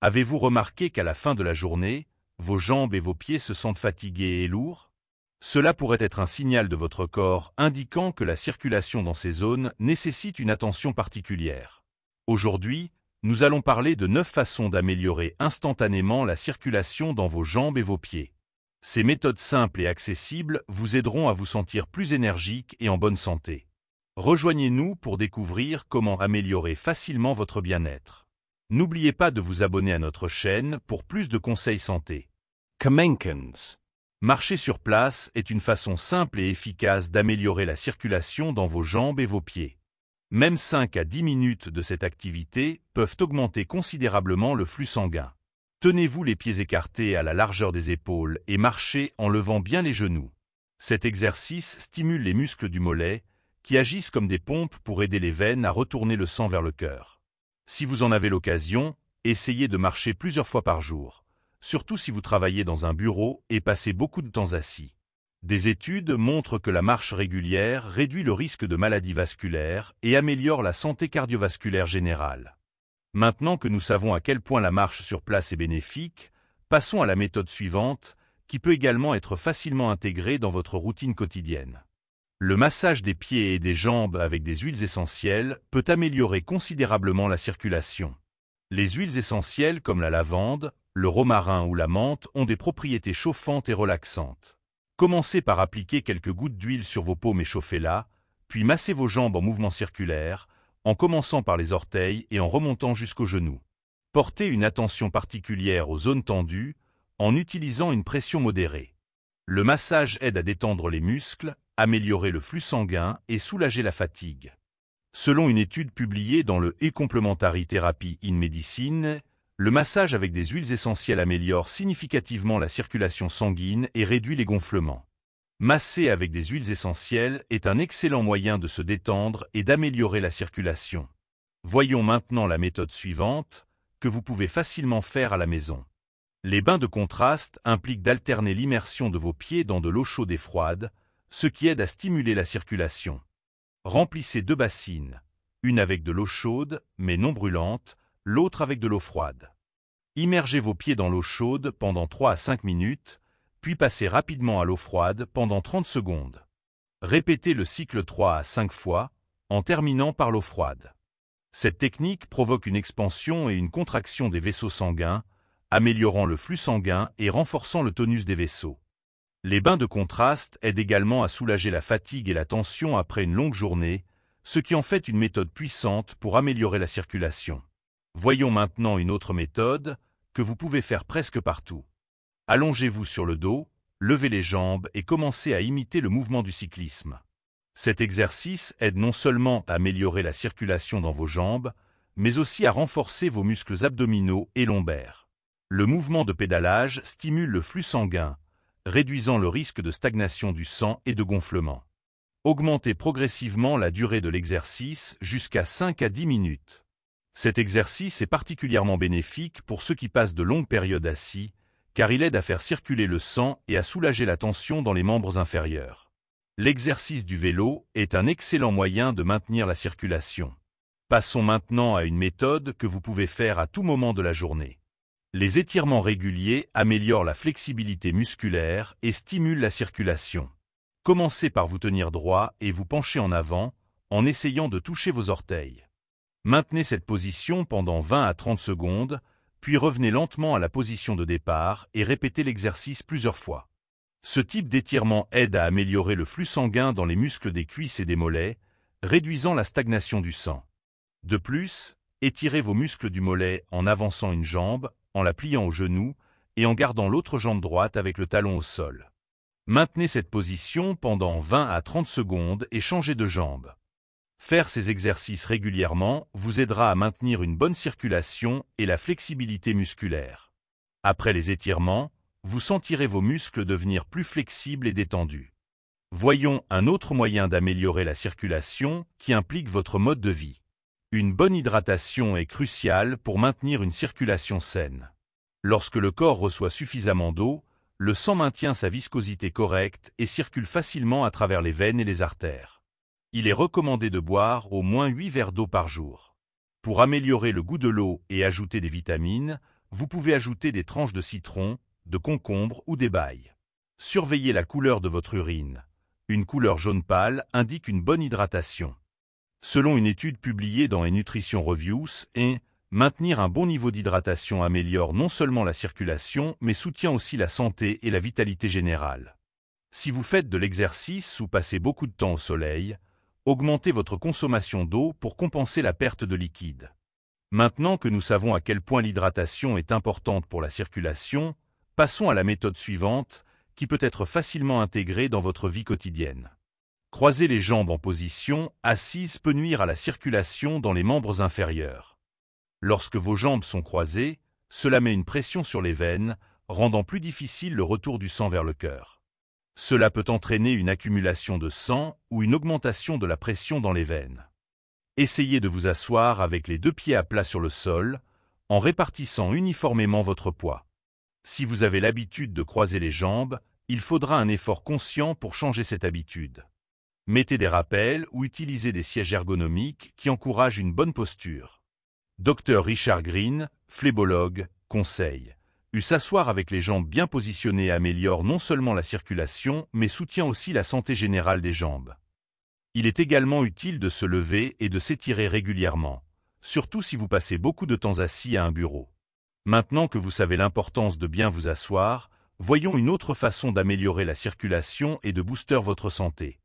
Avez-vous remarqué qu'à la fin de la journée, vos jambes et vos pieds se sentent fatigués et lourds? Cela pourrait être un signal de votre corps indiquant que la circulation dans ces zones nécessite une attention particulière. Aujourd'hui, nous allons parler de 9 façons d'améliorer instantanément la circulation dans vos jambes et vos pieds. Ces méthodes simples et accessibles vous aideront à vous sentir plus énergique et en bonne santé. Rejoignez-nous pour découvrir comment améliorer facilement votre bien-être. N'oubliez pas de vous abonner à notre chaîne pour plus de conseils santé. Kamenkans. Marcher sur place est une façon simple et efficace d'améliorer la circulation dans vos jambes et vos pieds. Même 5 à 10 minutes de cette activité peuvent augmenter considérablement le flux sanguin. Tenez-vous les pieds écartés à la largeur des épaules et marchez en levant bien les genoux. Cet exercice stimule les muscles du mollet, qui agissent comme des pompes pour aider les veines à retourner le sang vers le cœur. Si vous en avez l'occasion, essayez de marcher plusieurs fois par jour, surtout si vous travaillez dans un bureau et passez beaucoup de temps assis. Des études montrent que la marche régulière réduit le risque de maladies vasculaires et améliore la santé cardiovasculaire générale. Maintenant que nous savons à quel point la marche sur place est bénéfique, passons à la méthode suivante, qui peut également être facilement intégrée dans votre routine quotidienne. Le massage des pieds et des jambes avec des huiles essentielles peut améliorer considérablement la circulation. Les huiles essentielles comme la lavande, le romarin ou la menthe ont des propriétés chauffantes et relaxantes. Commencez par appliquer quelques gouttes d'huile sur vos paumes et chauffez-la, puis massez vos jambes en mouvement circulaire, en commençant par les orteils et en remontant jusqu'aux genoux. Portez une attention particulière aux zones tendues en utilisant une pression modérée. Le massage aide à détendre les muscles, améliorer le flux sanguin et soulager la fatigue. Selon une étude publiée dans le E-Complementary Therapy in Medicine, le massage avec des huiles essentielles améliore significativement la circulation sanguine et réduit les gonflements. Masser avec des huiles essentielles est un excellent moyen de se détendre et d'améliorer la circulation. Voyons maintenant la méthode suivante, que vous pouvez facilement faire à la maison. Les bains de contraste impliquent d'alterner l'immersion de vos pieds dans de l'eau chaude et froide, ce qui aide à stimuler la circulation. Remplissez 2 bassines, une avec de l'eau chaude, mais non brûlante, l'autre avec de l'eau froide. Immergez vos pieds dans l'eau chaude pendant 3 à 5 minutes, puis passez rapidement à l'eau froide pendant 30 secondes. Répétez le cycle 3 à 5 fois, en terminant par l'eau froide. Cette technique provoque une expansion et une contraction des vaisseaux sanguins, améliorant le flux sanguin et renforçant le tonus des vaisseaux. Les bains de contraste aident également à soulager la fatigue et la tension après une longue journée, ce qui en fait une méthode puissante pour améliorer la circulation. Voyons maintenant une autre méthode, que vous pouvez faire presque partout. Allongez-vous sur le dos, levez les jambes et commencez à imiter le mouvement du cyclisme. Cet exercice aide non seulement à améliorer la circulation dans vos jambes, mais aussi à renforcer vos muscles abdominaux et lombaires. Le mouvement de pédalage stimule le flux sanguin, réduisant le risque de stagnation du sang et de gonflement. Augmentez progressivement la durée de l'exercice jusqu'à 5 à 10 minutes. Cet exercice est particulièrement bénéfique pour ceux qui passent de longues périodes assis, car il aide à faire circuler le sang et à soulager la tension dans les membres inférieurs. L'exercice du vélo est un excellent moyen de maintenir la circulation. Passons maintenant à une méthode que vous pouvez faire à tout moment de la journée. Les étirements réguliers améliorent la flexibilité musculaire et stimulent la circulation. Commencez par vous tenir droit et vous pencher en avant, en essayant de toucher vos orteils. Maintenez cette position pendant 20 à 30 secondes, puis revenez lentement à la position de départ et répétez l'exercice plusieurs fois. Ce type d'étirement aide à améliorer le flux sanguin dans les muscles des cuisses et des mollets, réduisant la stagnation du sang. De plus, étirez vos muscles du mollet en avançant une jambe, en la pliant au genou et en gardant l'autre jambe droite avec le talon au sol. Maintenez cette position pendant 20 à 30 secondes et changez de jambe. Faire ces exercices régulièrement vous aidera à maintenir une bonne circulation et la flexibilité musculaire. Après les étirements, vous sentirez vos muscles devenir plus flexibles et détendus. Voyons un autre moyen d'améliorer la circulation qui implique votre mode de vie. Une bonne hydratation est cruciale pour maintenir une circulation saine. Lorsque le corps reçoit suffisamment d'eau, le sang maintient sa viscosité correcte et circule facilement à travers les veines et les artères. Il est recommandé de boire au moins 8 verres d'eau par jour. Pour améliorer le goût de l'eau et ajouter des vitamines, Vous pouvez ajouter des tranches de citron, de concombre ou d'ébaille. Surveillez la couleur de votre urine. Une couleur jaune pâle indique une bonne hydratation. Selon une étude publiée dans Nutrition Reviews, maintenir un bon niveau d'hydratation améliore non seulement la circulation, mais soutient aussi la santé et la vitalité générale. Si vous faites de l'exercice ou passez beaucoup de temps au soleil, augmentez votre consommation d'eau pour compenser la perte de liquide. Maintenant que nous savons à quel point l'hydratation est importante pour la circulation, passons à la méthode suivante, qui peut être facilement intégrée dans votre vie quotidienne. Croiser les jambes en position assise peut nuire à la circulation dans les membres inférieurs. Lorsque vos jambes sont croisées, cela met une pression sur les veines, rendant plus difficile le retour du sang vers le cœur. Cela peut entraîner une accumulation de sang ou une augmentation de la pression dans les veines. Essayez de vous asseoir avec les 2 pieds à plat sur le sol, en répartissant uniformément votre poids. Si vous avez l'habitude de croiser les jambes, il faudra un effort conscient pour changer cette habitude. Mettez des rappels ou utilisez des sièges ergonomiques qui encouragent une bonne posture. Dr Richard Green, phlébologue, conseille. S'asseoir avec les jambes bien positionnées améliore non seulement la circulation, mais soutient aussi la santé générale des jambes. Il est également utile de se lever et de s'étirer régulièrement, surtout si vous passez beaucoup de temps assis à un bureau. Maintenant que vous savez l'importance de bien vous asseoir, voyons une autre façon d'améliorer la circulation et de booster votre santé.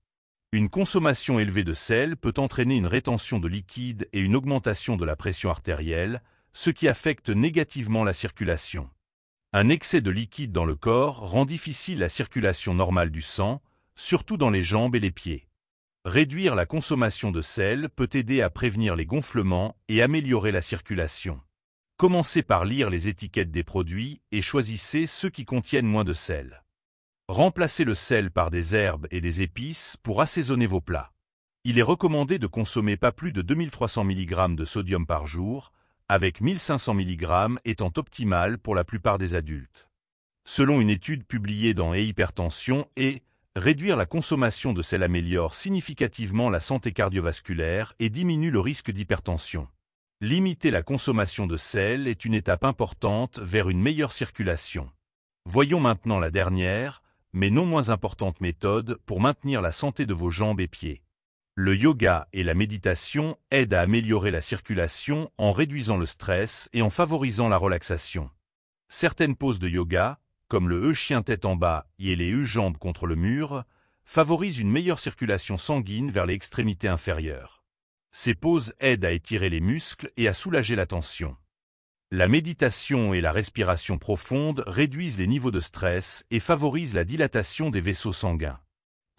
Une consommation élevée de sel peut entraîner une rétention de liquide et une augmentation de la pression artérielle, ce qui affecte négativement la circulation. Un excès de liquide dans le corps rend difficile la circulation normale du sang, surtout dans les jambes et les pieds. Réduire la consommation de sel peut aider à prévenir les gonflements et améliorer la circulation. Commencez par lire les étiquettes des produits et choisissez ceux qui contiennent moins de sel. Remplacez le sel par des herbes et des épices pour assaisonner vos plats. Il est recommandé de consommer pas plus de 2300 mg de sodium par jour, avec 1500 mg étant optimal pour la plupart des adultes. Selon une étude publiée dans Hypertension, réduire la consommation de sel améliore significativement la santé cardiovasculaire et diminue le risque d'hypertension. Limiter la consommation de sel est une étape importante vers une meilleure circulation. Voyons maintenant la dernière, mais non moins importante méthode pour maintenir la santé de vos jambes et pieds. Le yoga et la méditation aident à améliorer la circulation en réduisant le stress et en favorisant la relaxation. Certaines poses de yoga, comme le chien tête en bas et les jambes contre le mur, favorisent une meilleure circulation sanguine vers les extrémités inférieures. Ces poses aident à étirer les muscles et à soulager la tension. La méditation et la respiration profonde réduisent les niveaux de stress et favorisent la dilatation des vaisseaux sanguins.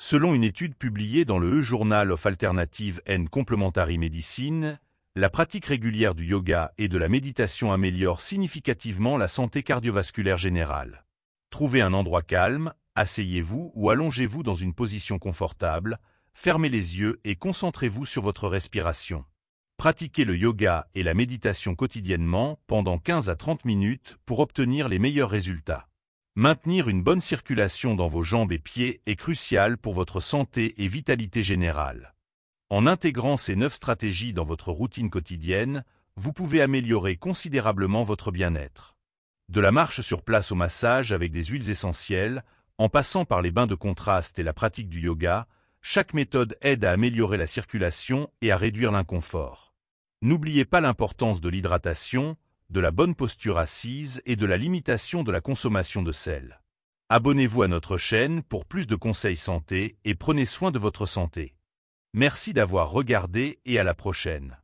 Selon une étude publiée dans le Journal of Alternative and Complementary Medicine, la pratique régulière du yoga et de la méditation améliore significativement la santé cardiovasculaire générale. Trouvez un endroit calme, asseyez-vous ou allongez-vous dans une position confortable, fermez les yeux et concentrez-vous sur votre respiration. Pratiquez le yoga et la méditation quotidiennement pendant 15 à 30 minutes pour obtenir les meilleurs résultats. Maintenir une bonne circulation dans vos jambes et pieds est crucial pour votre santé et vitalité générale. En intégrant ces 9 stratégies dans votre routine quotidienne, vous pouvez améliorer considérablement votre bien-être. De la marche sur place au massage avec des huiles essentielles, en passant par les bains de contraste et la pratique du yoga, chaque méthode aide à améliorer la circulation et à réduire l'inconfort. N'oubliez pas l'importance de l'hydratation, de la bonne posture assise et de la limitation de la consommation de sel. Abonnez-vous à notre chaîne pour plus de conseils santé et prenez soin de votre santé. Merci d'avoir regardé et à la prochaine.